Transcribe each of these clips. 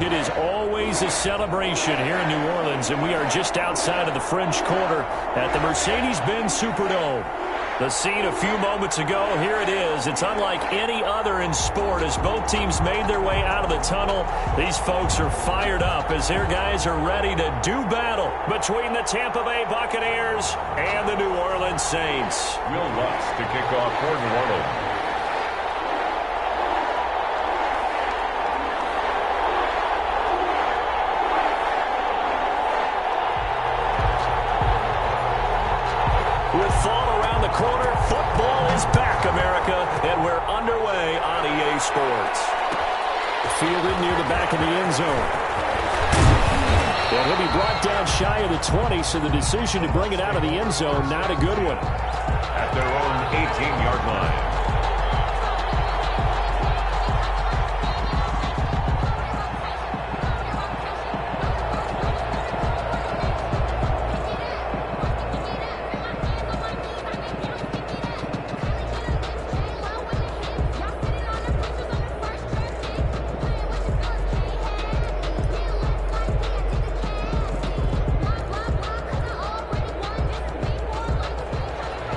It is always a celebration here in New Orleans, and we are just outside of the French Quarter at the Mercedes-Benz Superdome. The scene a few moments ago, here it is. It's unlike any other in sport as both teams made their way out of the tunnel. These folks are fired up as their guys are ready to do battle between the Tampa Bay Buccaneers and the New Orleans Saints. Will Lutz to kick off for New Orleans. With fall around the corner, football is back, America, and we're underway on EA Sports. Fielded near the back of the end zone. And he'll be brought down shy of the 20, so the decision to bring it out of the end zone, not a good one. At their own 18-yard line.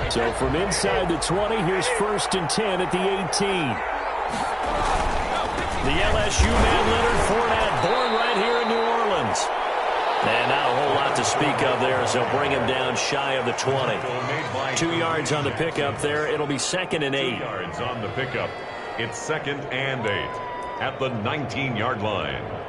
So from inside the 20, here's 1st and 10 at the 18. The LSU man, Leonard Fournette, born right here in New Orleans. And not a whole lot to speak of there as they'll bring him down shy of the 20. 2 yards on the pickup there. It'll be 2nd and 8. 2 yards on the pickup. It's 2nd and 8 at the 19-yard line.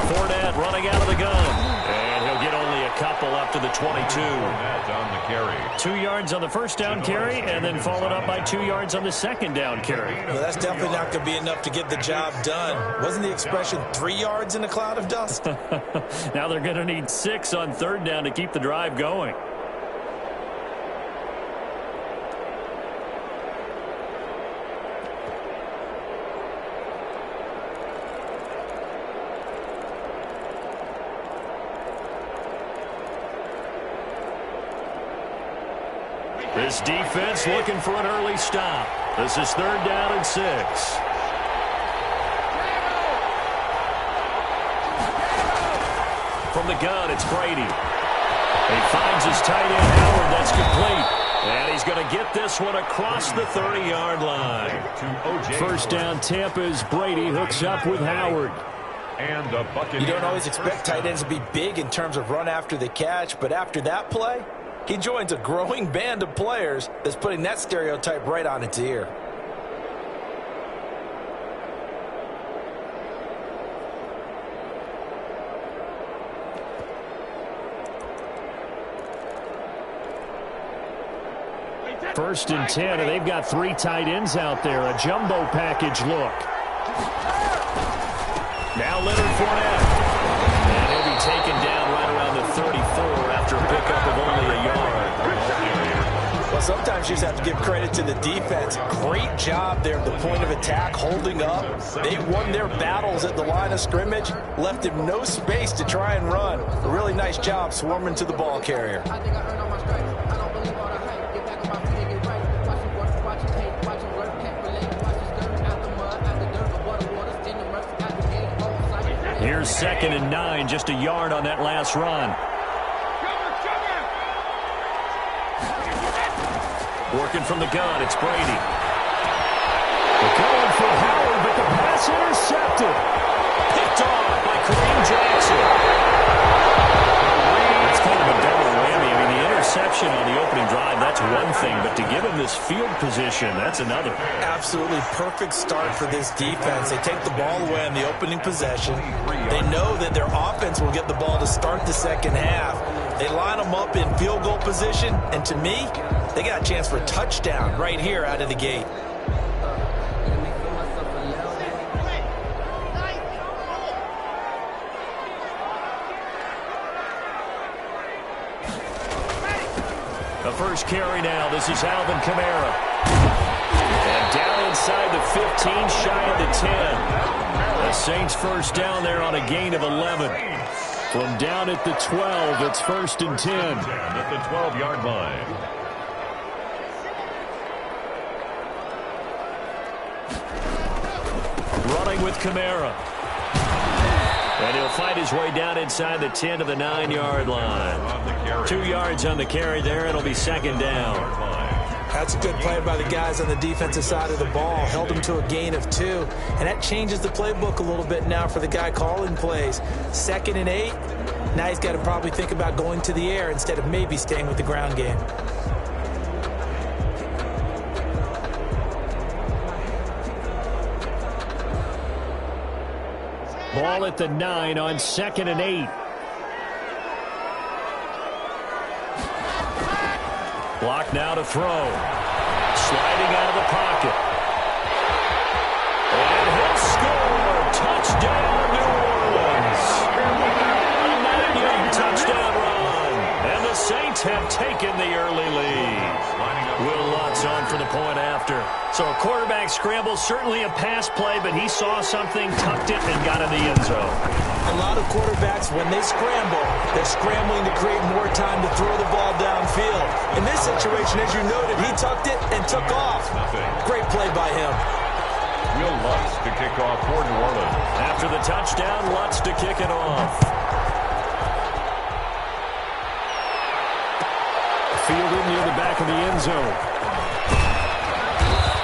Fournette running out of the gun. And he'll get only a couple up to the 22. Fournette on the carry. 2 yards on the first down carry, and then followed up by 2 yards on the second down carry. Well, that's definitely not going to be enough to get the job done. Wasn't the expression 3 yards in a cloud of dust? Now they're going to need 6 on 3rd down to keep the drive going. This defense looking for an early stop. This is 3rd down and 6. From the gun, it's Brady. He finds his tight end, Howard. That's complete. And he's going to get this one across the 30-yard line. 1st down, Tampa's Brady hooks up with Howard. And the Buccaneers. You don't always expect tight ends to be big in terms of run after the catch, but after that play, he joins a growing band of players that's putting that stereotype right on its ear. First and 10, and they've got 3 tight ends out there. A jumbo package look. Now Leonard Fournette. And he'll be taken down right around the 34 after a pickup of only a yard. Well, sometimes you just have to give credit to the defense. Great job there at the point of attack, holding up. They won their battles at the line of scrimmage, left him no space to try and run. A really nice job swarming to the ball carrier. Here's 2nd and 9, just a yard on that last run. Working from the gun, it's Brady. They're going for Howard, but the pass intercepted. Picked off by Kareem Jackson. That's kind of a double whammy. I mean, the interception on the opening drive, that's one thing, but to give him this field position, that's another. Absolutely perfect start for this defense. They take the ball away on the opening possession. They know that their offense will get the ball to start the second half. They line them up in field goal position, and to me, they got a chance for a touchdown right here out of the gate. The first carry now. This is Alvin Kamara. And down inside the 15, shy of the 10. The Saints first down there on a gain of 11. From down at the 12, it's 1st and 10. At the 12-yard line. Running with Kamara. And he'll fight his way down inside the 10 to the 9-yard line. 2 yards on the carry there. It'll be 2nd down. That's a good play by the guys on the defensive side of the ball. Held him to a gain of 2. And that changes the playbook a little bit now for the guy calling plays. 2nd and 8. Now he's got to probably think about going to the air instead of maybe staying with the ground game. Ball at the 9 on 2nd and 8. Block now to throw. Sliding out of the pocket. And he'll score. Touchdown, New Orleans. A 9-yard touchdown run. And the Saints have taken the early lead. Will Lutz on for the point after. So a quarterback scramble, certainly a pass play, but he saw something, tucked it, and got in the end zone. A lot of quarterbacks, when they scramble, they're scrambling to create more time to throw the ball downfield. In this situation, as you noted, he tucked it and took off. Great play by him. Will Lutz to kick off for New Orleans. After the touchdown, Lutz to kick it off. Fielded near the back of the end zone.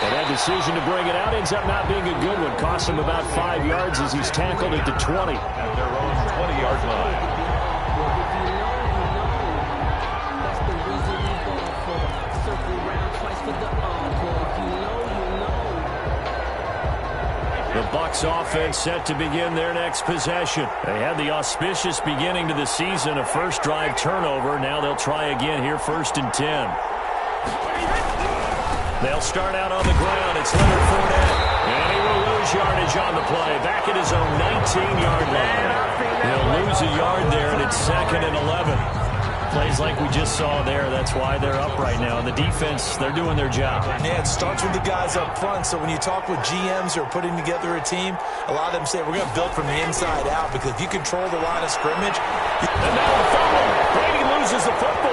And that decision to bring it out ends up not being a good one. Costs him about 5 yards as he's tackled at the 20. At their own 20-yard line. The Bucs offense set to begin their next possession. They had the auspicious beginning to the season, a first drive turnover. Now they'll try again here, 1st and 10. They'll start out on the ground. It's Leonard Fournette. And he will lose yardage on the play. Back at his own 19-yard line. He'll lose a yard there, and it's 2nd and 11. Plays like we just saw there. That's why they're up right now. And the defense, they're doing their job. Yeah, it starts with the guys up front. So when you talk with GMs who are putting together a team, a lot of them say, we're going to build from the inside out. Because if you control the line of scrimmage. And now the fumble. Brady loses the football.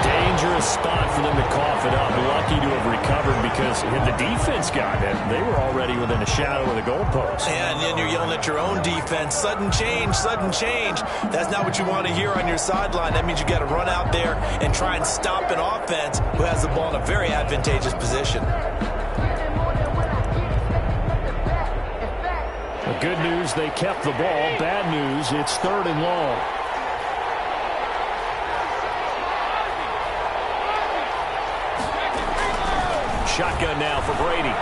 Dangerous spot for them to cough it up. Lucky to have recovered because had the defense gotten it, they were already within a shadow of the goalpost. And then you're yelling at your own defense. Sudden change, sudden change. That's not what you want to hear on your sideline. That means you got to run out there and try and stop an offense who has the ball in a very advantageous position. The good news, they kept the ball. Bad news, it's 3rd and long. Shotgun now for Brady.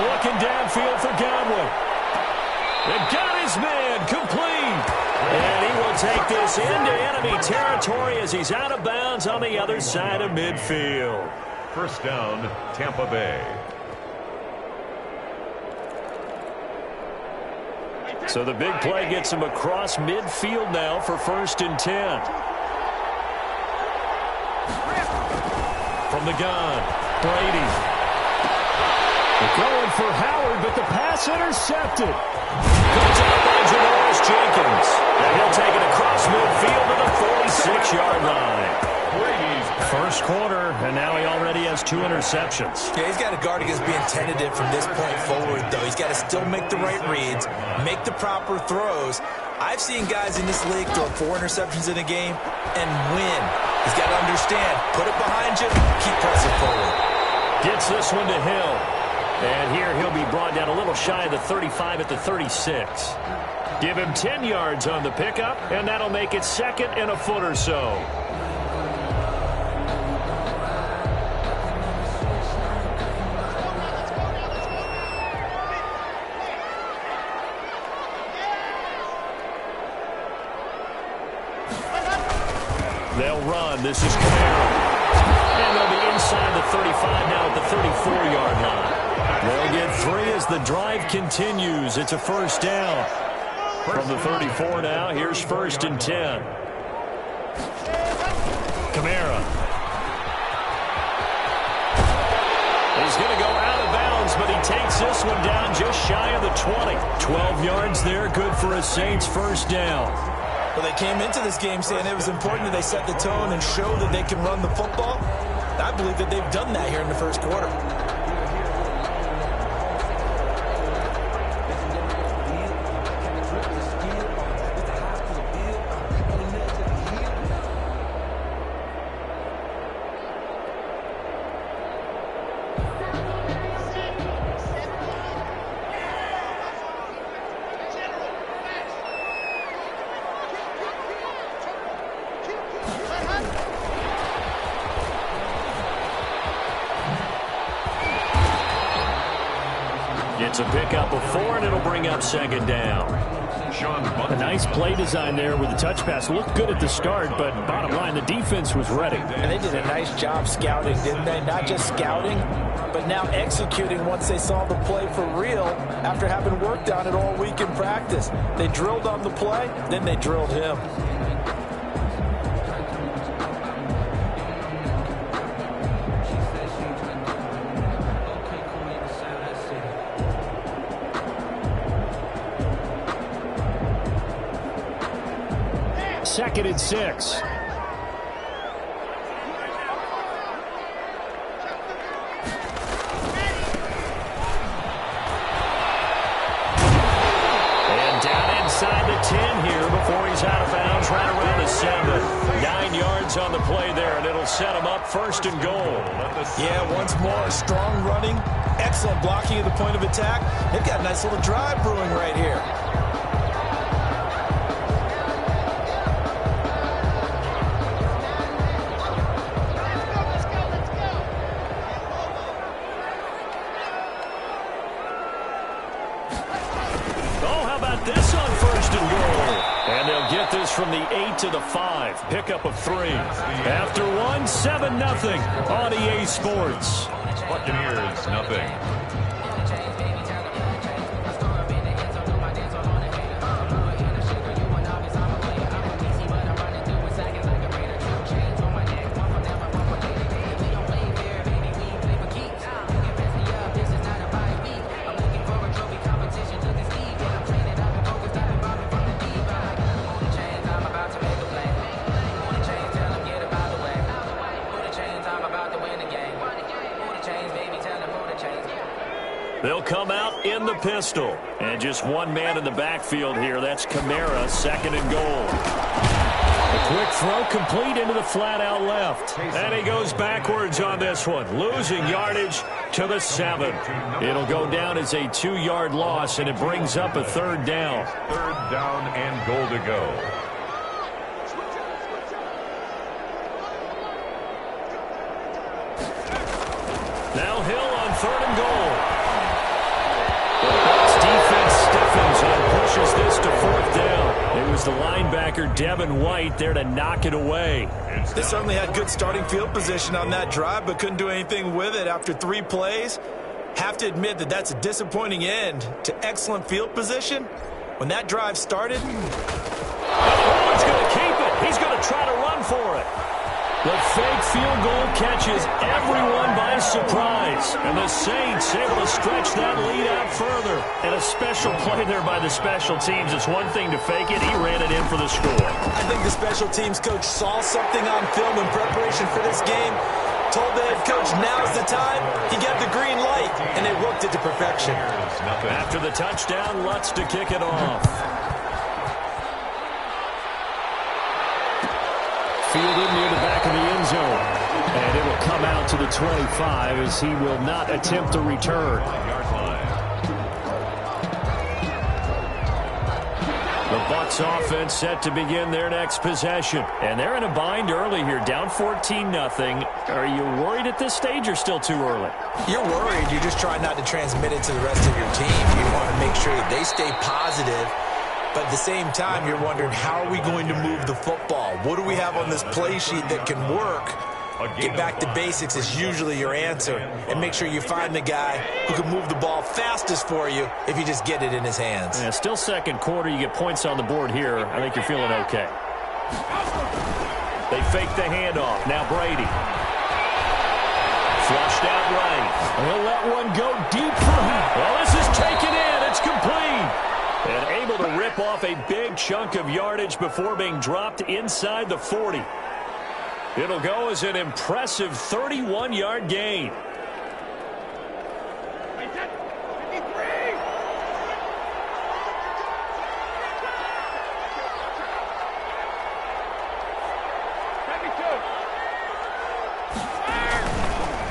Looking downfield for Godwin. And got his man complete. And he will take this into enemy territory as he's out of bounds on the other side of midfield. First down, Tampa Bay. So the big play gets him across midfield now for 1st and 10. From the gun. Brady. They're going for Howard, but the pass intercepted. Comes out by Janoris Jenkins. And he'll take it across midfield to the 46-yard line. First quarter, and now he already has 2 interceptions. Yeah, he's got to guard against being tentative from this point forward, though. He's got to still make the right reads, make the proper throws. I've seen guys in this league throw 4 interceptions in a game and win. He's got to understand, put it behind you, keep pressing forward. Gets this one to Hill. And here he'll be brought down a little shy of the 35 at the 36. Give him 10 yards on the pickup, and that'll make it 2nd and a foot or so. They'll run. This is Kamara. And they'll be inside the 35 now at the 34-yard line. They'll get 3 as the drive continues. It's a first down. From the 34 now, here's 1st and 10. Kamara. He's going to go out of bounds, but he takes this one down just shy of the 20. 12 yards there, good for a Saints first down. Well, they came into this game saying it was important that they set the tone and show that they can run the football. I believe that they've done that here in the first quarter. It's a pickup of 4, and it'll bring up second down. A nice play design there with the touch pass. Looked good at the start, but bottom line, the defense was ready. And they did a nice job scouting, didn't they? Not just scouting, but now executing once they saw the play for real after having worked on it all week in practice. They drilled on the play, then they drilled him. Second and 6. And down inside the 10 here before he's out of bounds, right around the 7. 9 yards on the play there, and it'll set him up first and goal. Yeah, once more, strong running, excellent blocking at the point of attack. They've got a nice little drive brewing right here. This on first and goal. And they'll get this from the 8 to the 5. Pickup of 3. After 1, 7-0 on EA Sports. Buccaneers, nothing. They'll come out in the pistol. And just one man in the backfield here. That's Kamara, second and goal. A quick throw complete into the flat out left. And he goes backwards on this one, losing yardage to the 7. It'll go down as a 2-yard loss, and it brings up a third down. Third down and goal to go. Now Hill on third and goal. Defense stiffens and pushes this to fourth down. It was the linebacker, Devin White, there to knock it away. They certainly had good starting field position on that drive, but couldn't do anything with it after 3 plays. Have to admit that that's a disappointing end to excellent field position. When that drive started... He's going to keep it. He's going to try to run for it. The fake field goal catches everyone by surprise. And the Saints able to stretch that lead out further. And a special play there by the special teams. It's one thing to fake it. He ran it in for the score. I think the special teams coach saw something on film in preparation for this game. Told the head coach now's the time. He got the green light, and they worked it to perfection. After the touchdown, Lutz to kick it off. Fielded near the back of the end zone. And it will come out to the 25 as he will not attempt a return. The Bucs offense set to begin their next possession. And they're in a bind early here, down 14-0. Are you worried at this stage or still too early? You're worried. You're just trying not to transmit it to the rest of your team. You want to make sure that they stay positive. But at the same time, you're wondering, how are we going to move the football? What do we have on this play sheet that can work? Get back to basics is usually your answer. And make sure you find the guy who can move the ball fastest for you if you just get it in his hands. Yeah, still second quarter. You get points on the board here. I think you're feeling okay. They fake the handoff. Now Brady. Flushed out right. He'll let one go deep for him. Well, this is taken in. It's complete. And able to rip off a big chunk of yardage before being dropped inside the 40. It'll go as an impressive 31-yard gain.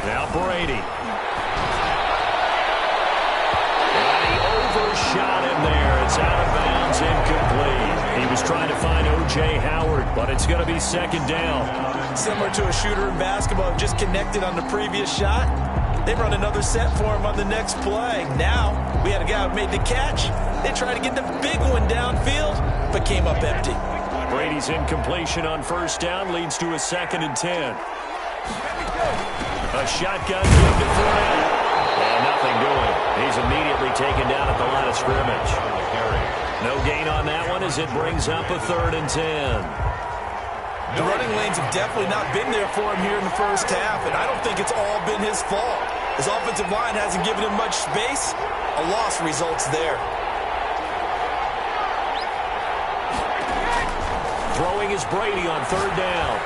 Now Brady. And he overshot him there. It's out of bounds, incomplete. He was trying to find O.J. Howard, but it's going to be second down. Similar to a shooter in basketball, just connected on the previous shot. They run another set for him on the next play. Now, we had a guy who made the catch. They tried to get the big one downfield, but came up empty. Brady's incompletion on first down leads to a 2nd and 10. A shotgun give to Fournette. And nothing doing. He's immediately taken down at the line of scrimmage. No gain on that one as it brings up a 3rd and 10. The running lanes have definitely not been there for him here in the first half, and I don't think it's all been his fault. His offensive line hasn't given him much space. A loss results there. Throwing is Brady on 3rd down.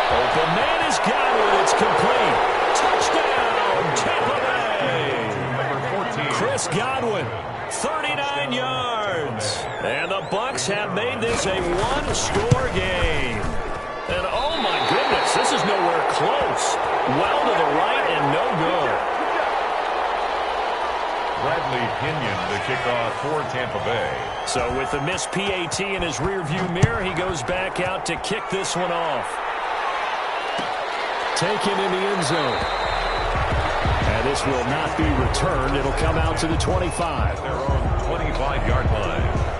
Open man is Godwin. It's complete. Touchdown, Tampa Bay. Number 14. Chris Godwin, 39 yards. And the Bucs have made this a one-score game. And oh my goodness, this is nowhere close. Well to the right and no good. Bradley Pinion, the kickoff for Tampa Bay. So with the missed PAT in his rearview mirror, he goes back out to kick this one off. Taken in the end zone. And this will not be returned. It'll come out to the 25. Their own 25-yard line.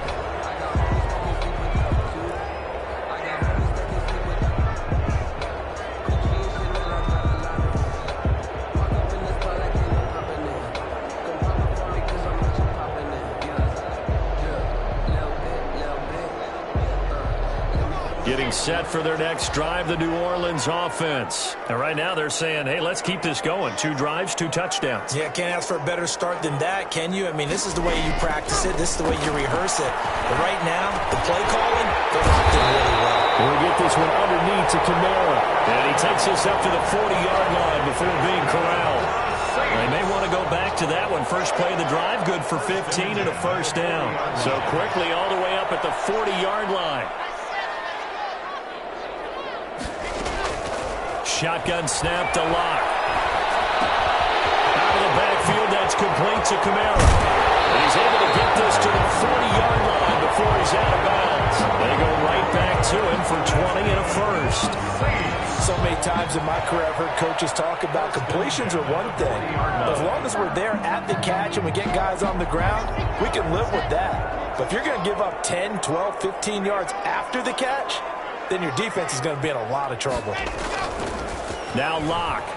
Getting set for their next drive, the New Orleans offense. And right now they're saying, hey, let's keep this going. 2 drives, 2 touchdowns. Yeah, can't ask for a better start than that, can you? I mean, this is the way you practice it. This is the way you rehearse it. But right now, the play calling, they're locked in really well. We'll get this one underneath to Kamara. And he takes us up to the 40-yard line before being corralled. They may want to go back to that one. First play of the drive, good for 15 and a first down. So quickly all the way up at the 40-yard line. Shotgun snap to Locke. Out of the backfield, that's complete to Kamara. And he's able to get this to the 40-yard line before he's out of bounds. They go right back to him for 20 and a first. So many times in my career, I've heard coaches talk about completions are one thing. As long as we're there at the catch and we get guys on the ground, we can live with that. But if you're going to give up 10, 12, 15 yards after the catch, then your defense is going to be in a lot of trouble. Now Locke.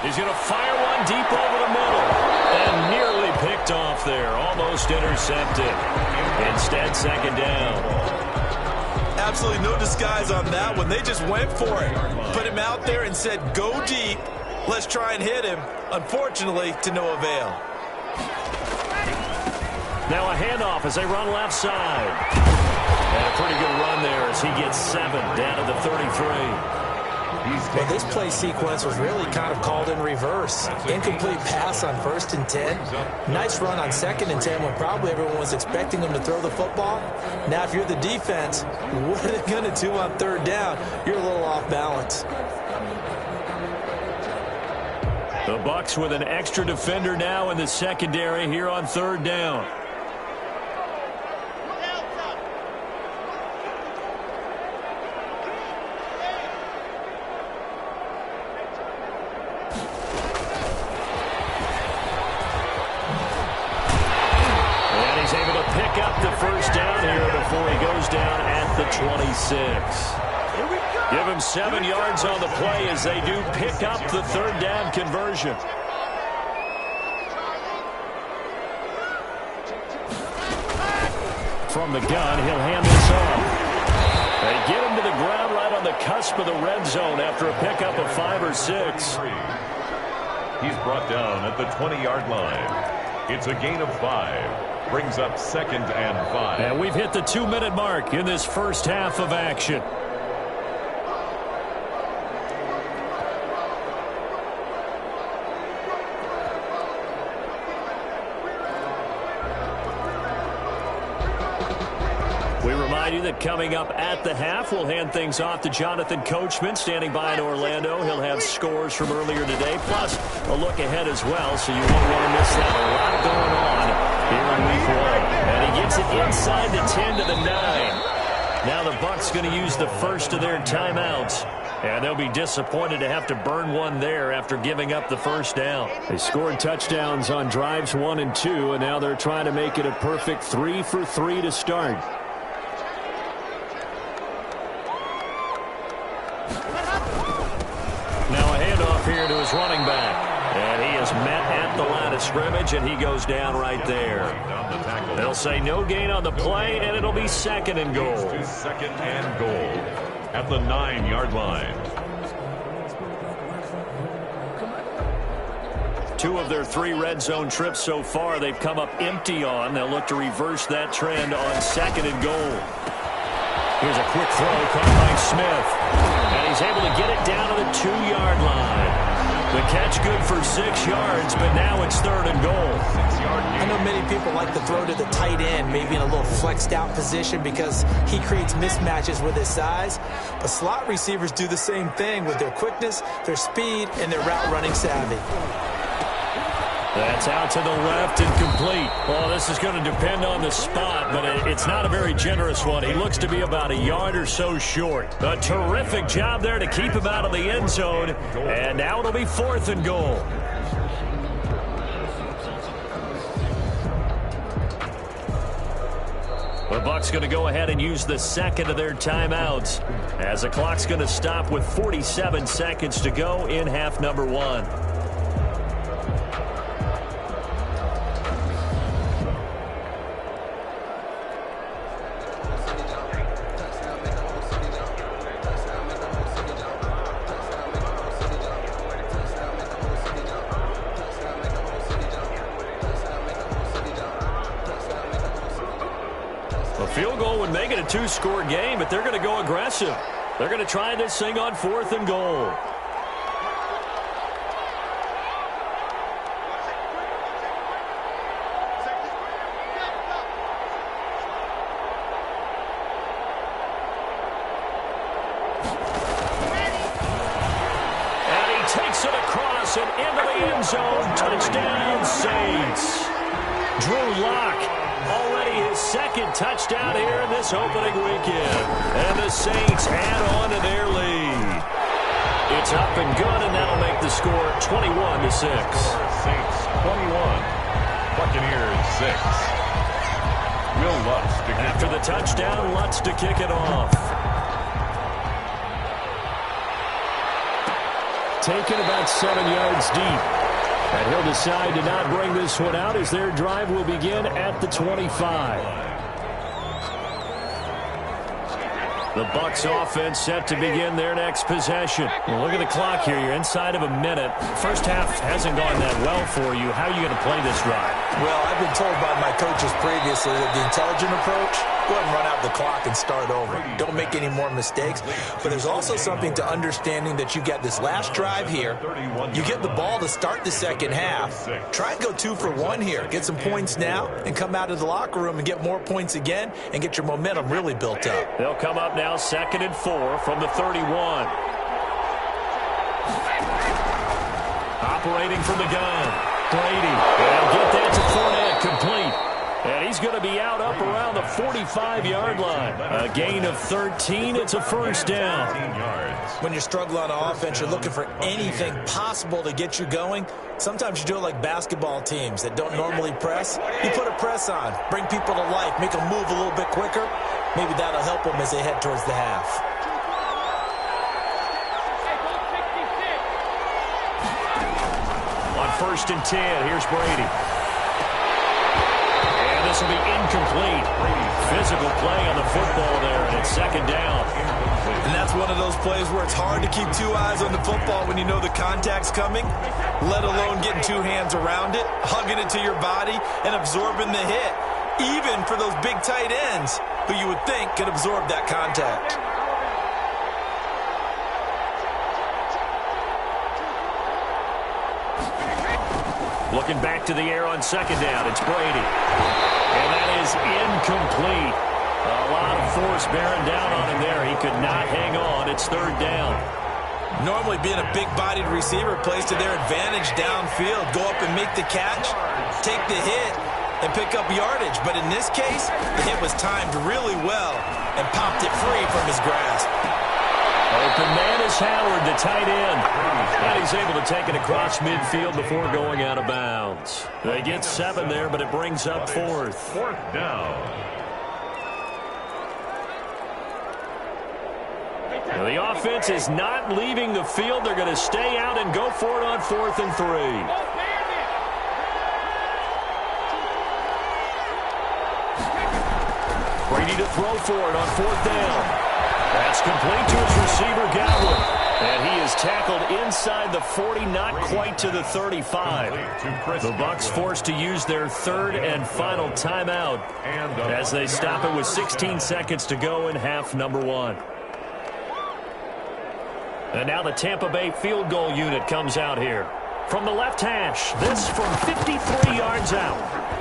He's going to fire one deep over the middle. And nearly picked off there. Almost intercepted. Instead, second down. Absolutely no disguise on that one. They just went for it. Put him out there and said, go deep. Let's try and hit him. Unfortunately, to no avail. Now a handoff as they run left side. And a pretty good run there as he gets 7 down to the 33. Well, this play sequence was really kind of called in reverse. Incomplete pass on 1st and 10. Nice run on 2nd and 10 when probably everyone was expecting him to throw the football. Now, if you're the defense, what are they going to do on 3rd down? You're a little off balance. The Bucs with an extra defender now in the secondary here on 3rd down. The 26. Give him 7 yards on the play as they do pick up the 3rd down conversion. From the gun, he'll hand this off. They get him to the ground right on the cusp of the red zone after a pickup of 5 or 6. He's brought down at the 20-yard line. It's a gain of 5. Brings up 2nd and 5. And we've hit the 2-minute mark in this first half of action. We remind you that coming up at the half, we'll hand things off to Jonathan Coachman, standing by in Orlando. He'll have scores from earlier today, plus a look ahead as well, so you won't want to miss that. A lot going on here in Week 1. And he gets it inside the 10 to the 9. Now the Bucs going to use the first of their timeouts. And they'll be disappointed to have to burn one there after giving up the first down. They scored touchdowns on drives 1 and 2, and now they're trying to make it a perfect 3 for 3 to start. Now a handoff here to his running back. And he is met at the line of scrimmage, and he goes down right there. They'll say no gain on the play, and it'll be 2nd and goal. 2nd and goal at the 9-yard line. 2 of their 3 red zone trips so far they've come up empty on. They'll look to reverse that trend on 2nd and goal. Here's a quick throw caught by Smith. And he's able to get it down to the 2-yard line. The catch good for 6 yards, but now it's 3rd and goal. I know many people like to throw to the tight end, maybe in a little flexed out position because he creates mismatches with his size. But slot receivers do the same thing with their quickness, their speed, and their route running savvy. That's out to the left and complete. Well, this is going to depend on the spot, but it's not a very generous one. He looks to be about a yard or so short. A terrific job there to keep him out of the end zone. And now it'll be 4th and goal. The Bucs going to go ahead and use the 2nd of their timeouts as the clock's going to stop with 47 seconds to go in half number 1. A field goal would make it a 2-score game, but they're going to go aggressive. They're going to try this thing on 4th and goal. And he takes it across and into the end zone. Touchdown, Saints. Drew Lock. Already his 2nd touchdown here in this opening weekend. And the Saints add on to their lead. It's up and good, and that'll make the score 21-6. Saints 21. Buccaneers 6. Will Lutz to kick After the touchdown, Lutz to kick it off. Taken about 7 yards deep. And he'll decide to not bring this one out as their drive will begin at the 25. The Bucs offense set to begin their next possession. Well, look at the clock here. You're inside of a minute. First half hasn't gone that well for you. How are you going to play this drive? Well, I've been told by my coaches previously that the intelligent approach, go ahead and run out the clock and start over. Don't make any more mistakes. But there's also something to understanding that you get this last drive here. You get the ball to start the second half. Try and go 2 for 1 here. Get some points now and come out of the locker room and get more points again and get your momentum really built up. They'll come up now 2nd and 4 from the 31. Operating from the gun. Brady. And get that to Fournette, complete. And he's going to be out up around the 45-yard line. A gain of 13. It's a first down. When you're struggling on offense, you're looking for anything possible to get you going. Sometimes you do it like basketball teams that don't normally press. You put a press on, bring people to life, make them move a little bit quicker. Maybe that'll help them as they head towards the half. On 1st and 10, here's Brady. And the This will be incomplete. Physical play on the football there, and it's second down. And that's one of those plays where it's hard to keep two eyes on the football when you know the contact's coming, let alone getting two hands around it, hugging it to your body, and absorbing the hit, even for those big tight ends who you would think could absorb that contact. Looking back to the air on second down, it's Brady. And that is incomplete. A lot of force bearing down on him there. He could not hang on. It's third down. Normally being a big-bodied receiver plays to their advantage downfield. Go up and make the catch, take the hit, and pick up yardage. But in this case, the hit was timed really well and popped it free from his grasp. Open man is Howard, the tight end. And he's able to take it across midfield before going out of bounds. They get 7 there, but it brings up fourth. Fourth down. Now, the offense is not leaving the field. They're going to stay out and go for it on 4th and 3. Brady to throw for it on 4th down. That's complete to his receiver, Godwin. And he is tackled inside the 40, not quite to the 35. The Bucs forced to use their third and final timeout as they stop it with 16 seconds to go in half number 1. And now the Tampa Bay field goal unit comes out here. From the left hash, this from 53 yards out.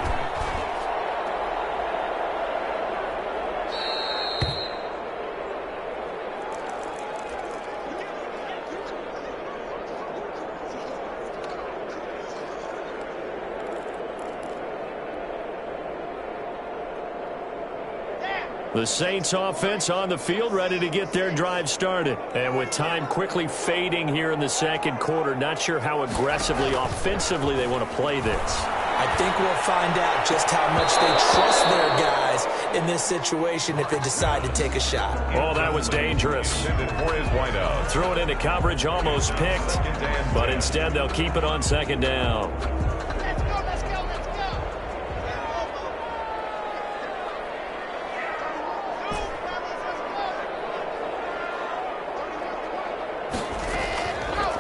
The Saints offense on the field, ready to get their drive started. And with time quickly fading here in the second quarter, not sure how aggressively, offensively they want to play this. I think we'll find out just how much they trust their guys in this situation if they decide to take a shot. Oh, that was dangerous. Threw it into coverage, almost picked, but instead they'll keep it on second down.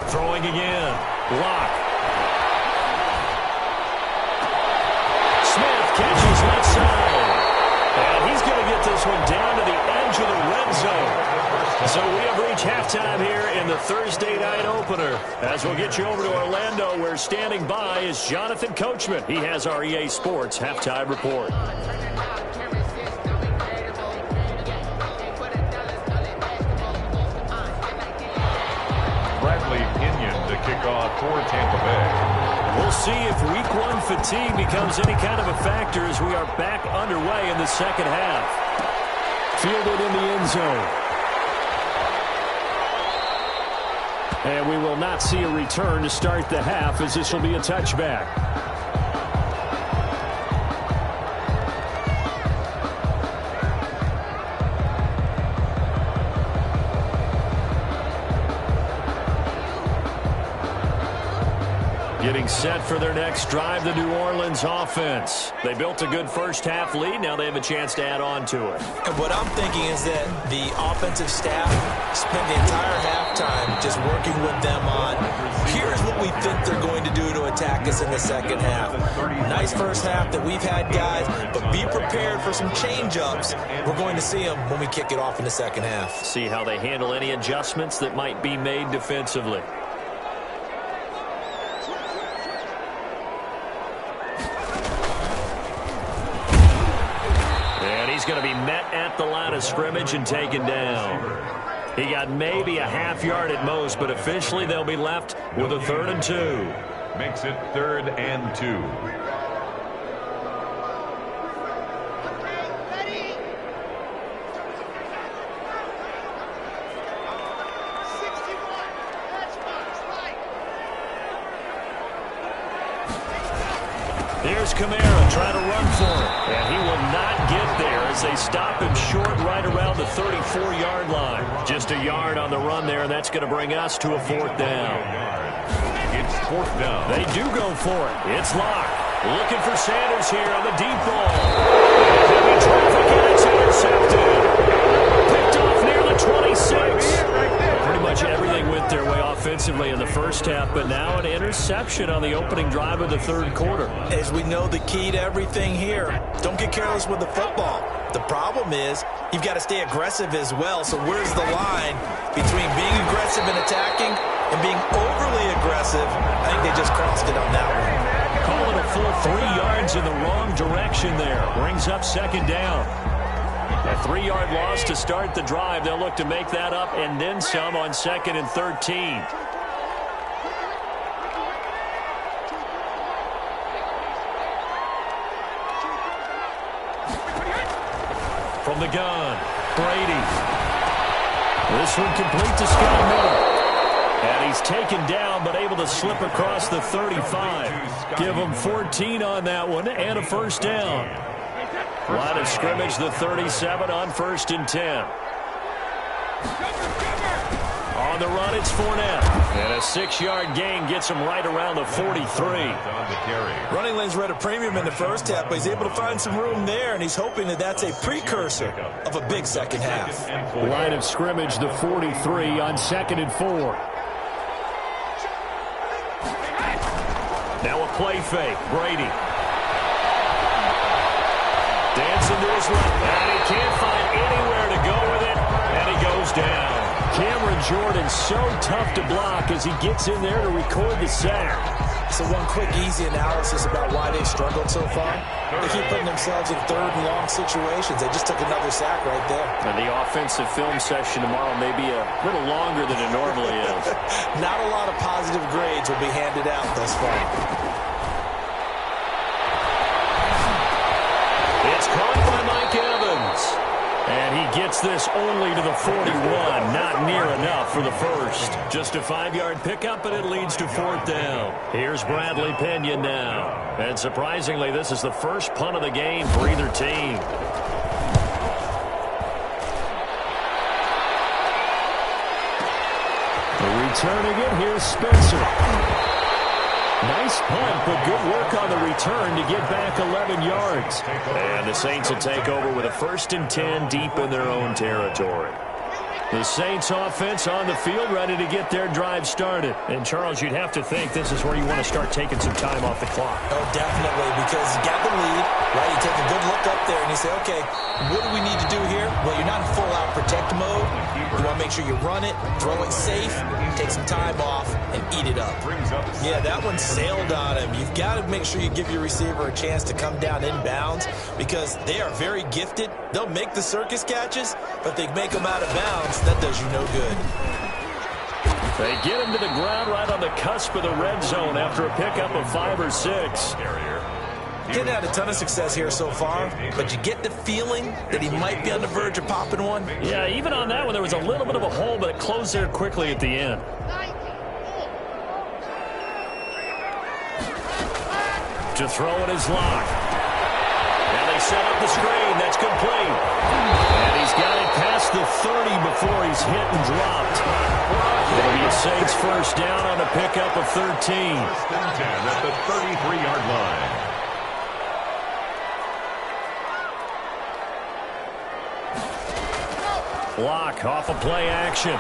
Throwing again. Block. Smith catches left side. And he's going to get this one down to the edge of the red zone. So we have reached halftime here in the Thursday night opener. As we'll get you over to Orlando, where standing by is Jonathan Coachman. He has our EA Sports halftime report. Kickoff for Tampa Bay. We'll see if week 1 fatigue becomes any kind of a factor as we are back underway in the second half. Fielded in the end zone. And we will not see a return to start the half, as this will be a touchback. Getting set for their next drive, the New Orleans offense. They built a good first-half lead. Now they have a chance to add on to it. And what I'm thinking is that the offensive staff spent the entire halftime just working with them on, here's what we think they're going to do to attack us in the second half. Nice first half that we've had, guys, but be prepared for some change-ups. We're going to see them when we kick it off in the second half. See how they handle any adjustments that might be made defensively. He's going to be met at the line of scrimmage and taken down. He got maybe a half yard at most, but officially they'll be left with a 3rd and 2. Makes it 3rd and 2. Here's Kamara trying to run for it, and he will not get there as they stop him short right around the 34-yard line. Just a yard on the run there, and that's going to bring us to a 4th down. It's 4th down. They do go for it. It's locked. Looking for Sanders here on the deep ball. Heavy traffic, and it's intercepted. Picked off near the 26. Pretty much everything went their way offensively in the first half, but now an interception on the opening drive of the third quarter. As we know, the key to everything here, don't get careless with the football. The problem is you've got to stay aggressive as well. So where's the line between being aggressive and attacking and being overly aggressive? I think they just crossed it on that one. Call it a full 3 yards in the wrong direction there. Brings up second down. A 3-yard loss to start the drive. They'll look to make that up and then some on 2nd and 13. From the gun, Brady. This one complete to Scott Miller. And he's taken down, but able to slip across the 35. Give him 14 on that one and a first down. Line of scrimmage, the 37 on 1st and 10. On the run, it's Fournette. And a 6-yard gain gets him right around the 43. Running lanes were at a premium in the first half, but he's able to find some room there, and he's hoping that that's a precursor of a big second half. Line of scrimmage, the 43 on 2nd and 4. Now a play fake. Brady. Dancing to his left. And he can't find anywhere to go with it. And he goes down. Cameron Jordan so tough to block as he gets in there to record the sack. So one quick, easy analysis about why they struggled so far. They keep putting themselves in 3rd and long situations. They just took another sack right there. And the offensive film session tomorrow may be a little longer than it normally is. Not a lot of positive grades will be handed out thus far. It's caught by Mike Evans. And he gets this only to the 41. Not near enough for the first. Just a 5-yard pickup, and it leads to 4th down. Here's Bradley Pinion now. And surprisingly, this is the first punt of the game for either team. Returning it, here's Spencer. Nice punt, but good work on the return to get back 11 yards. And the Saints will take over with a 1st and 10 deep in their own territory. The Saints offense on the field ready to get their drive started. And, Charles, you'd have to think this is where you want to start taking some time off the clock. Oh, definitely, because you got the lead, right? You take a good look up there and you say, okay, what do we need to do here? Well, you're not in full-out protect mode. You want to make sure you run it, throw it safe, take some time off, and eat it up. Yeah, that one sailed on him. You've got to make sure you give your receiver a chance to come down inbounds because they are very gifted. They'll make the circus catches, but they make them out of bounds. That does you no good. They get him to the ground right on the cusp of the red zone after a pickup of 5 or 6. Didn't have a ton of success here so far, but you get the feeling that he might be on the verge of popping one. Yeah, even on that one, there was a little bit of a hole, but it closed there quickly at the end. To throw in his lock. Now they set up the screen. That's complete. And he's got it past the 30 before he's hit and dropped. It'll be a Saints first down on a pickup of 13. At the 33-yard line. Block off a play action.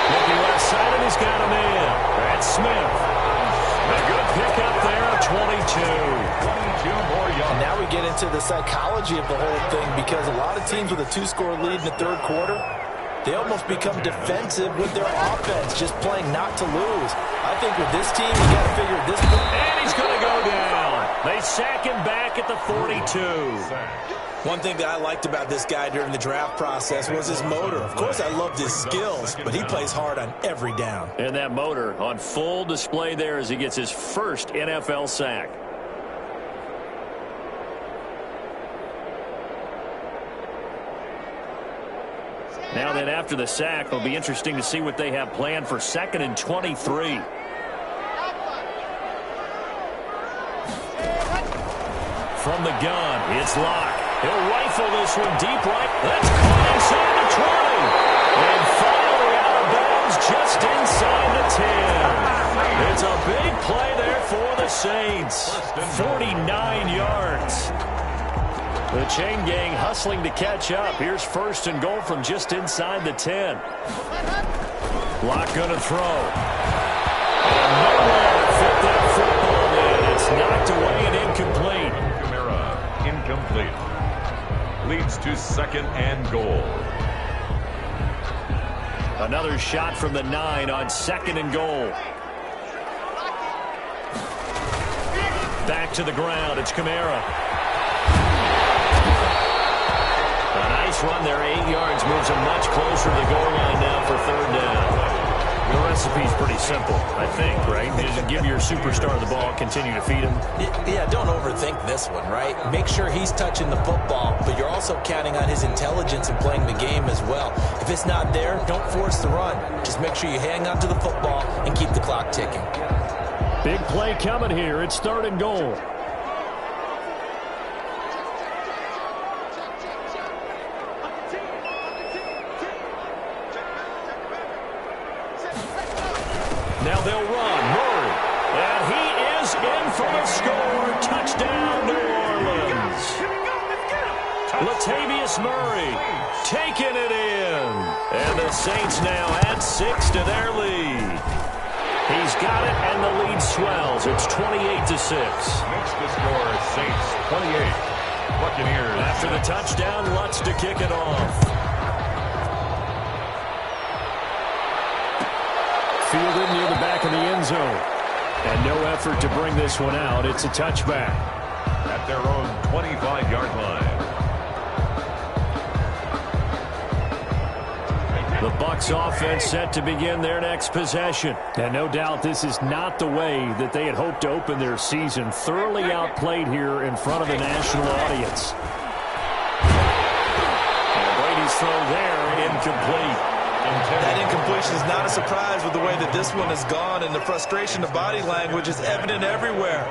Looking left side, and he's got him in. That's Smith. A good pickup there, 22. 22 more yards. Now we get into the psychology of the whole thing because a lot of teams with a 2-score lead in the third quarter, they almost become defensive with their offense, just playing not to lose. I think with this team, you got to figure at this point. And he's going to go down. They sack him back at the 42. One thing that I liked about this guy during the draft process was his motor. Of course, I loved his skills, but he plays hard on every down. And that motor on full display there as he gets his first NFL sack. Now then, after the sack, it'll be interesting to see what they have planned for 2nd and 23. From the gun, it's Locke. He'll rifle this one deep right. That's caught inside the 20. And finally out of bounds just inside the 10. It's a Saints. 49 yards. The chain gang hustling to catch up. Here's first and goal from just inside the 10. Lock going to throw. And nowhere to fit that football in. It's knocked away and incomplete. Kamara, incomplete. Leads to second and goal. Another shot from the 9 on second and goal. Back to the ground. It's Kamara. A nice run there, 8 yards. Moves him much closer to the goal line now for third down. The recipe's pretty simple, I think, right? Just give your superstar the ball, continue to feed him. Yeah, don't overthink this one, right? Make sure he's touching the football, but you're also counting on his intelligence and playing the game as well. If it's not there, don't force the run. Just make sure you hang on to the football and keep the clock ticking. Big play coming here. It's third and goal. Now they'll run. Murray. And he is in for the score. Touchdown, New Orleans. Latavius Murray taking it in. And the Saints now add 6 to their lead. He's got it, and the lead swells. It's 28-6. Next to score, Saints 28. Buccaneers. After the touchdown, Lutz to kick it off. Fielded near the back of the end zone. And no effort to bring this one out. It's a touchback. At their own 25-yard line. The Bucs offense set to begin their next possession. And no doubt this is not the way that they had hoped to open their season. Thoroughly outplayed here in front of a national audience. And Brady's throw there, incomplete. That incompletion is not a surprise with the way that this one has gone, and the frustration, the body language is evident everywhere.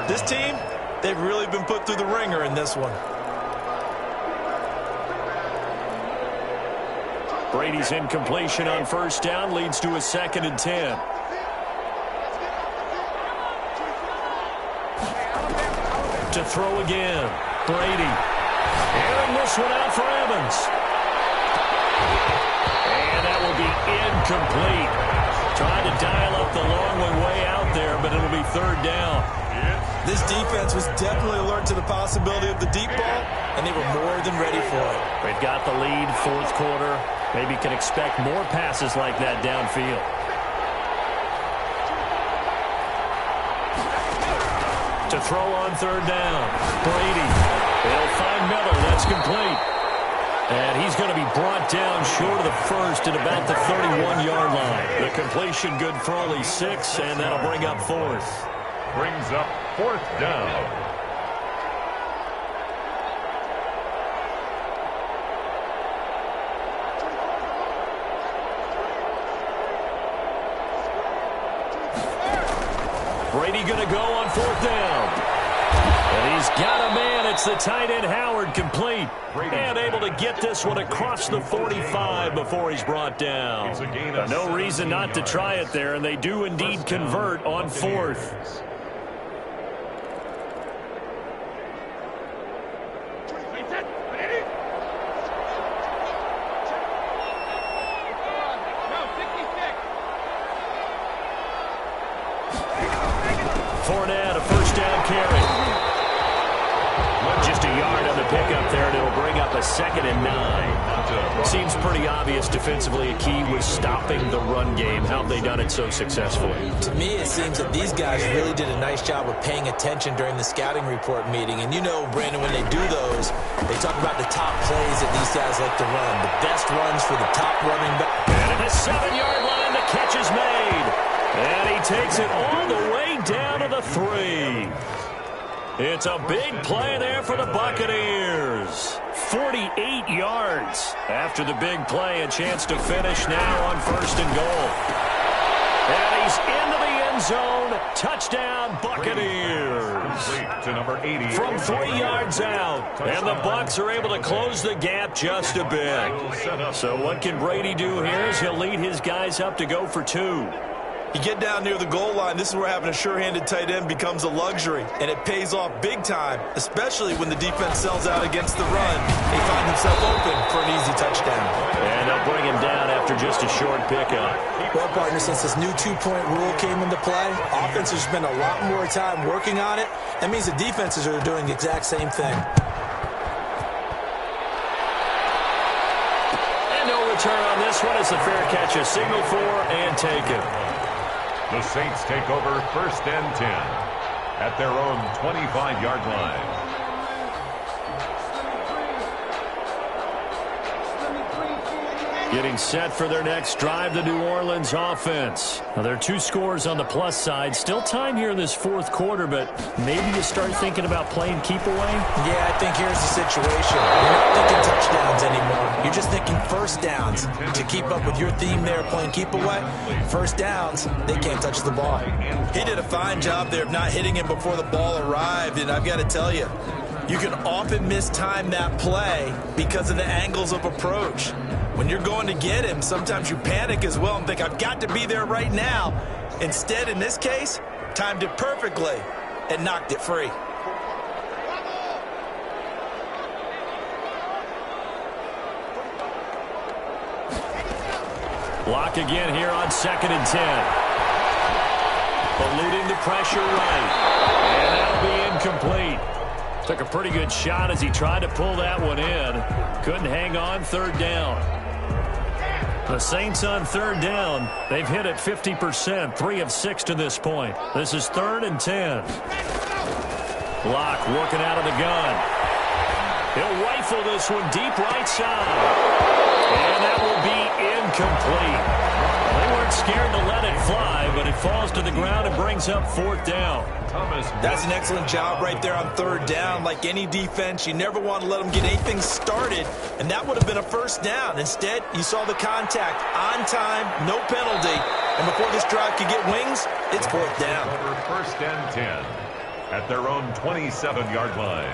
This team, they've really been put through the ringer in this one. Brady's incompletion on first down leads to a 2nd and 10. To throw again. Brady. And this one out for Evans. And that will be incomplete. Trying to dial up the long way out there, but it'll be third down. This defense was definitely alert to the possibility of the deep ball, and they were more than ready for it. They've got the lead, fourth quarter. Maybe can expect more passes like that downfield. To throw on third down. Brady. They'll find Miller. That's complete. And he's going to be brought down short of the first at about the 31-yard line. The completion good for only 6, and that'll bring up fourth. Brings up fourth down. Brady going to go on fourth down. And he's got a man. It's the tight end Howard, complete. And able to get this one across the 45 before he's brought down. No reason not to try it there, and they do indeed convert on fourth. Fournette, a first down carry. Just a yard on the pickup there, and it'll bring up a 2nd and 9. Seems pretty obvious defensively a key was stopping the run game. How have they done it so successfully? To me, it seems that these guys really did a nice job of paying attention during the scouting report meeting. And you know, Brandon, when they do those, they talk about the top plays that these guys like to run. The best runs for the top running back. And at the 7-yard line, the catch is made. And he takes it all the way down to the 3. It's a big play there for the Buccaneers. 48 yards. After the big play, a chance to finish now on first and goal. And he's into the end zone. Touchdown, Buccaneers. To number 80. From 3 yards out. And the Bucs are able to close the gap just a bit. So what can Brady do here is he'll lead his guys up to go for 2. You get down near the goal line, this is where having a sure-handed tight end becomes a luxury, and it pays off big time, especially when the defense sells out against the run. They find themselves open for an easy touchdown. And they'll bring him down after just a short pickup. Well, partner, since this new two-point rule came into play, offenses spend a lot more time working on it. That means the defenses are doing the exact same thing. And no return on this one. It's a fair catch, a signal for and taken. The Saints take over 1st and 10 at their own 25-yard line. Getting set for their next drive, the New Orleans offense. Now, there are 2 scores on the plus side. Still time here in this 4th quarter, but maybe you start thinking about playing keep away? Yeah, I think here's the situation. You're not thinking touchdowns anymore. You're just thinking first downs. To keep up with your theme there, playing keep away, first downs, they can't touch the ball. He did a fine job there of not hitting him before the ball arrived, and I've got to tell you, you can often mistime that play because of the angles of approach. When you're going to get him, sometimes you panic as well and think, I've got to be there right now. Instead, in this case, timed it perfectly and knocked it free. Block again here on 2nd and 10. Eluding the pressure right. And that'll be incomplete. Took a pretty good shot as he tried to pull that one in. Couldn't hang on, 3rd down. The Saints on 3rd down. They've hit it 50%, 3 of 6 to this point. This is 3rd and 10. Block working out of the gun. He'll rifle this one deep right side. And that will be incomplete. They weren't scared to let it fly, but it falls to the ground and brings up 4th down. That's an excellent job right there on 3rd down. Like any defense, you never want to let them get anything started, and that would have been a 1st down. Instead, you saw the contact on time, no penalty, and before this drive could get wings, it's 4th down. Over 1st and 10 at their own 27-yard line.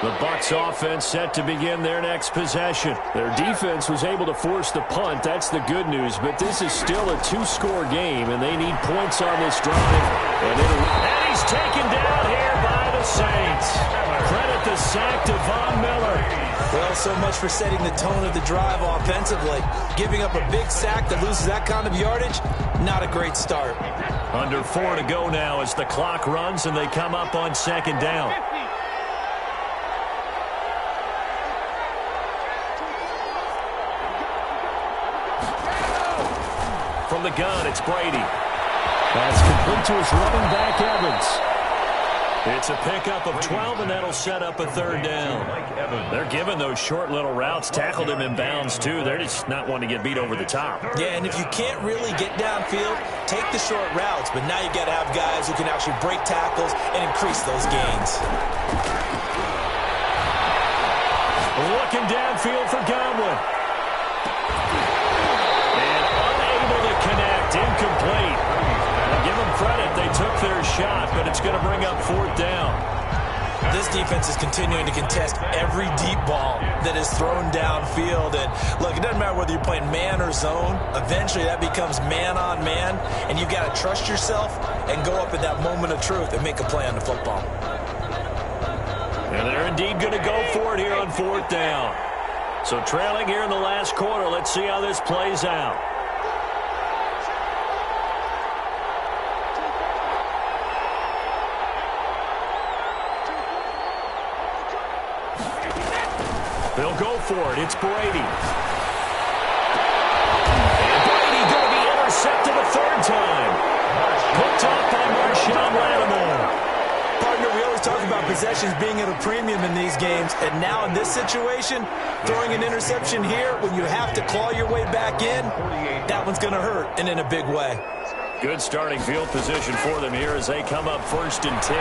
The Bucs offense set to begin their next possession. Their defense was able to force the punt. That's the good news. But this is still a 2-score game, and they need points on this drive. And he's taken down here by the Saints. Credit the sack to Von Miller. Well, so much for setting the tone of the drive offensively. Giving up a big sack that loses that kind of yardage, not a great start. Under 4 to go now as the clock runs, and they come up on 2nd down. From the gun, it's Brady. That's complete to his running back, Evans. It's a pickup of 12, and that'll set up a 3rd down. They're giving those short little routes. Tackled him in bounds, too. They're just not wanting to get beat over the top. Yeah, and if you can't really get downfield, take the short routes. But now you got to have guys who can actually break tackles and increase those gains. Looking downfield for Godwin. Connect, incomplete. Now give them credit, they took their shot, but it's going to bring up 4th down. This defense is continuing to contest every deep ball that is thrown downfield. And look, it doesn't matter whether you're playing man or zone. Eventually that becomes man on man, and you've got to trust yourself and go up at that moment of truth and make a play on the football. And they're indeed going to go for it here on 4th down. So trailing here in the last quarter, let's see how this plays out. They'll go for it. It's Brady. And Brady going to be intercepted a 3rd time. Picked off by Marshawn Lattimore. Partner, we always talk about possessions being at a premium in these games. And now in this situation, throwing an interception here when you have to claw your way back in, that one's going to hurt, and in a big way. Good starting field position for them here as they come up 1st and 10.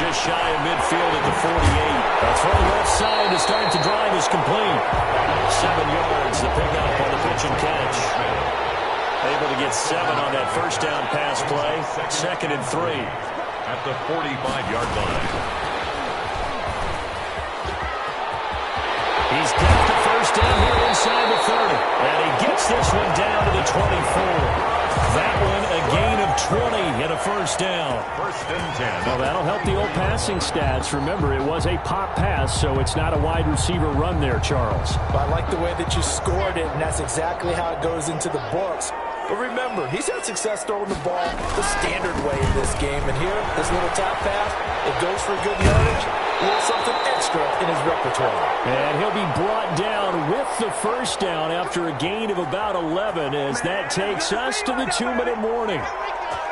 Just shy of midfield at the 48. A throw left side to start the drive is complete. 7 yards, the pickup on the pitch and catch. Able to get 7 on that 1st down pass play. 2nd and 3. at the 45-yard line. He's got the first down here inside the 30. And he gets this one down to the 24. That one a gain of 20 and a first down. First and 10. Well, that'll help the old passing stats. Remember, it was a pop pass, so it's not a wide receiver run there, Charles. I like the way that you scored it, and that's exactly how it goes into the books. But remember, he's had success throwing the ball the standard way in this game. And here, this little top pass, it goes for good yardage. A little something extra in his repertoire. And he'll be brought down with the first down after a gain of about 11 as that takes us to the 2-minute warning.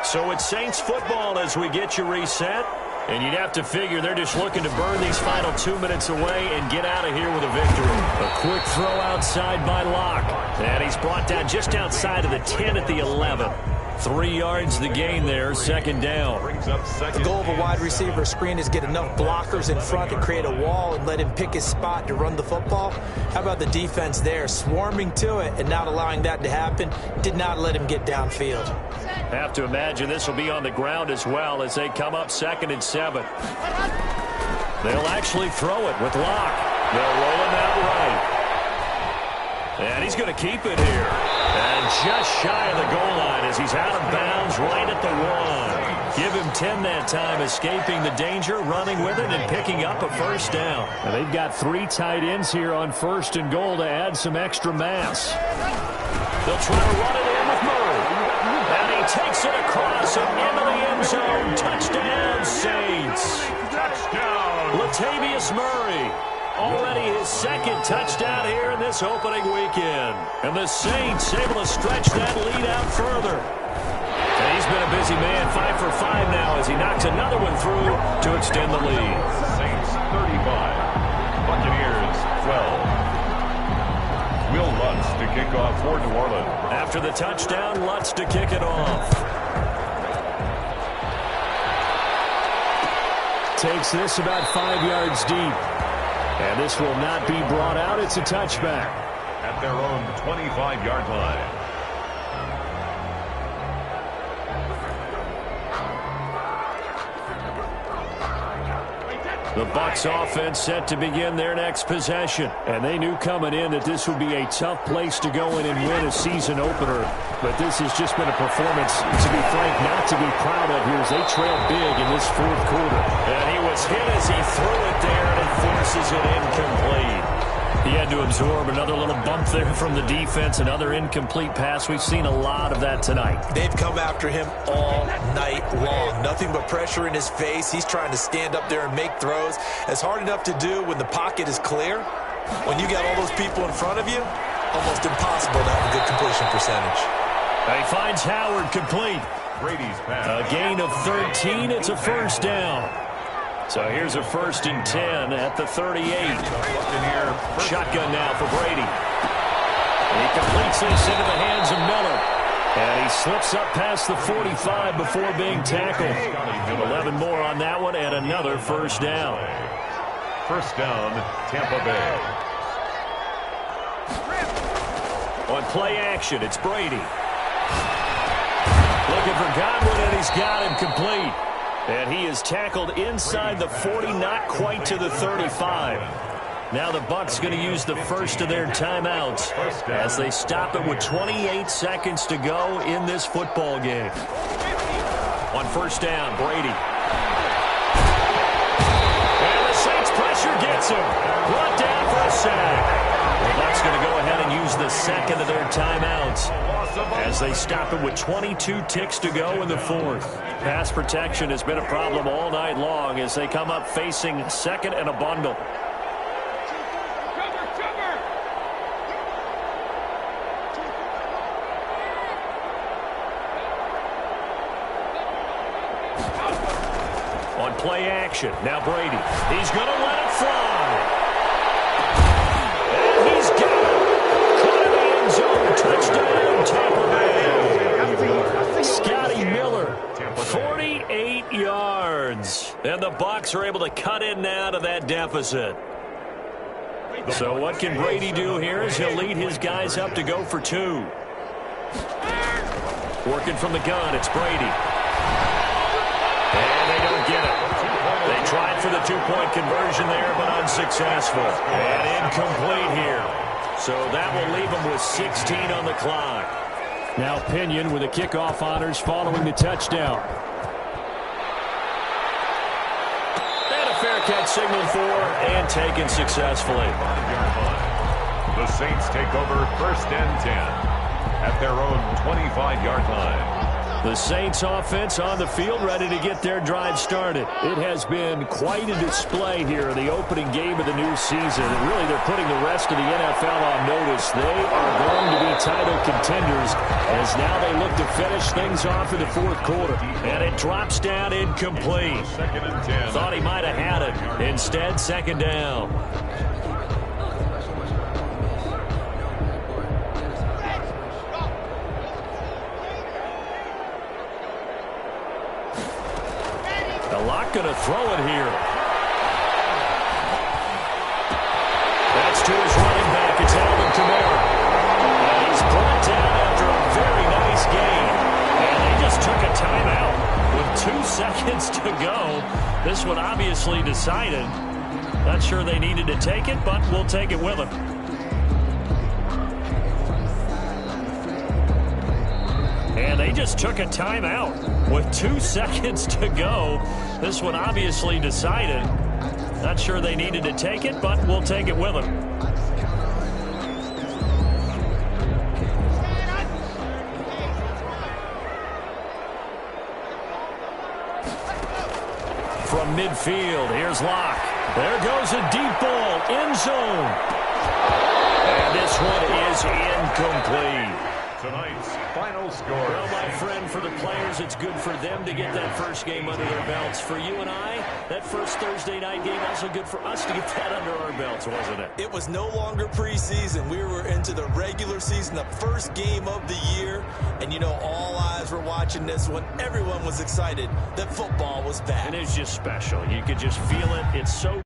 So it's Saints football as we get you reset. And you'd have to figure they're just looking to burn these final 2 minutes away and get out of here with a victory. A quick throw outside by Locke. And he's brought down just outside of the 10 at the 11. 3 yards the gain there, second down. The goal of a wide receiver screen is get enough blockers in front to create a wall and let him pick his spot to run the football. How about the defense there, swarming to it and not allowing that to happen? Did not let him get downfield. Have to imagine this will be on the ground as well as they come up 2nd and 7. They'll actually throw it with Locke. They'll roll him out right. And he's going to keep it here. And just shy of the goal line as he's out of bounds right at the 1. Give him 10 that time, escaping the danger, running with it, and picking up a first down. And they've got 3 tight ends here on 1st and goal to add some extra mass. They'll try to run it in with Murray. And he takes it across and into the end zone. Touchdown, Saints. Touchdown. Latavius Murray. Already his 2nd touchdown here in this opening weekend. And the Saints able to stretch that lead out further. And he's been a busy man, 5 for 5 now as he knocks another one through to extend the lead. Saints 35, Buccaneers 12. Will Lutz to kick off for New Orleans. After the touchdown, Lutz to kick it off. Takes this about 5 yards deep. And this will not be brought out. It's a touchback. At their own 25-yard line. The Bucs offense set to begin their next possession. And they knew coming in that this would be a tough place to go in and win a season opener. But this has just been a performance, to be frank, not to be proud of here as they trail big in this 4th quarter. And he was hit as he threw it there, and it forces it incomplete. He had to absorb another little bump there from the defense, another incomplete pass. We've seen a lot of that tonight. They've come after him all night long. Nothing but pressure in his face. He's trying to stand up there and make throws. It's hard enough to do when the pocket is clear. When you got all those people in front of you, almost impossible to have a good completion percentage. He finds Howard complete. Brady's pass. A gain of 13. It's a first down. So here's a 1st and 10 at the 38. Shotgun now for Brady. He completes this into the hands of Miller. And he slips up past the 45 before being tackled. 11 more on that one and another first down. First down, Tampa Bay. On play action, it's Brady. Looking for Godwin, and he's got him complete. And he is tackled inside the 40, not quite to the 35. Now the Bucs going to use the first of their timeouts as they stop it with 28 seconds to go in this football game. On first down, Brady. And the Saints pressure gets him. Brought down for a sack. The Bucs going to go ahead and use the second of their timeouts as they stop it with 22 ticks to go in the 4th. Pass protection has been a problem all night long as they come up facing 2nd and a bundle. On play action, now Brady. He's going to let it fly. And he's got it. Caught in the end zone. Touchdown, Tampa Bay. Scotty Miller, 48 yards. And the Bucs are able to cut in now to that deficit. So what can Brady do here as he'll lead his guys up to go for 2. Working from the gun, it's Brady. And they don't Tried for the two-point conversion there, but unsuccessful. And incomplete here. So that will leave them with 16 on the clock. Now Pinion with the kickoff honors following the touchdown. And a fair catch signaled for and taken successfully. The Saints take over 1st and 10 at their own 25-yard line. The Saints offense on the field ready to get their drive started. It has been quite a display here in the opening game of the new season. And really, they're putting the rest of the NFL on notice. They are going to be title contenders as now they look to finish things off in the fourth quarter. And it drops down incomplete. 2nd and 10. Thought he might have had it. Instead, 2nd down. Locke going to throw it here. That's to his running back. It's Alvin Kamara. And he's brought down after a very nice game. And they just took a timeout with 2 seconds to go. This one obviously decided. Not sure they needed to take it, but we'll take it with them. And they just took a timeout with 2 seconds to go. This one obviously decided. Not sure they needed to take it, but we'll take it with them. From midfield, here's Locke. There goes a deep ball, end zone. And this one is incomplete. Tonight's final score. Well, my friend, for the players, it's good for them to get that first game under their belts. For you and I, that first Thursday night game, also good for us to get that under our belts, wasn't it? It was no longer preseason. We were into the regular season, the first game of the year. And, you know, all eyes were watching this one. Everyone was excited that football was back. And it's just special. You could just feel it. It's so